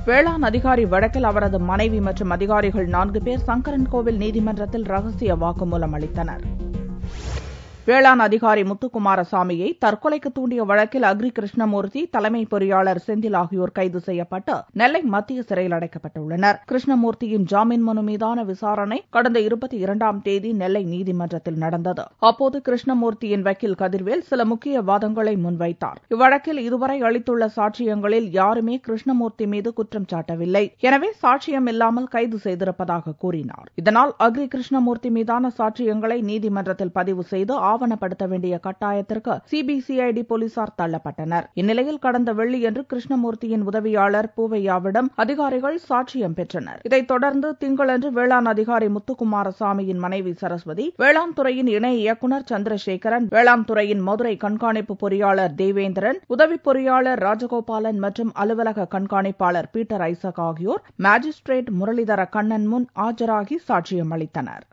வேளாண் அதிகாரி வழக்கில் அவரது மனைவி மற்றும் அதிகாரிகள் 4 பேர் சங்கரன்கோவில் நீதிமன்றத்தில் ரகசிய வாக்குமூலம் அளித்தனர். வேளாண் அதிகாரி முத்துக்குமாரசாமியை தற்கொலைக்கு தூண்டிய வழக்கில் அக்ரி கிருஷ்ணமூர்த்தி, தலைமை பொறியாளர் செந்தில் ஆகியோர் கைது செய்யப்பட்டு நெல்லை மத்திய சிறையில் அடைக்கப்பட்டுள்ளனர். கிருஷ்ணமூர்த்தியின் ஜாமீன் மனு மீதான விசாரணை கடந்த 22ஆம் தேதி நெல்லை நீதிமன்றத்தில் நடந்தது. அப்போது கிருஷ்ணமூர்த்தியின் வக்கீல் கதிர்வேல் சில முக்கிய வாதங்களை முன்வைத்தார். இவ்வழக்கில் இதுவரை அளித்துள்ள சாட்சியங்களில் யாருமே கிருஷ்ணமூர்த்தி மீது குற்றம் சாட்டவில்லை. எனவே சாட்சியம் இல்லாமல் கைது செய்திருப்பதாக கூறினார். இதனால் அக்ரி கிருஷ்ணமூர்த்தி மீதான சாட்சியங்களை நீதிமன்றத்தில் பதிவு செய்து ஆவணப்படுத்த வேண்டிய கட்டாயத்திற்கு சிபிசிஐடி போலீசார் தள்ளப்பட்டனர். இந்நிலையில் கடந்த வெள்ளியன்று கிருஷ்ணமூர்த்தியின் உதவியாளர் பூவையாவிடம் அதிகாரிகள் சாட்சியம் பெற்றனர். இதைத் தொடர்ந்து திங்களன்று வேளாண் அதிகாரி முத்துக்குமாரசாமியின் மனைவி சரஸ்வதி, வேளாண் துறையின் இணை இயக்குநர் சந்திரசேகரன், வேளாண் துறையின் மதுரை கண்காணிப்பு பொறியாளர் தேவேந்திரன், உதவி பொறியாளர் ராஜகோபாலன் மற்றும் அலுவலக கண்காணிப்பாளர் பீட்டர் ஐசக் ஆகியோர் மாஜிஸ்திரேட் முரளிதர கண்ணன் முன் ஆஜராகி சாட்சியம் அளித்தனர்.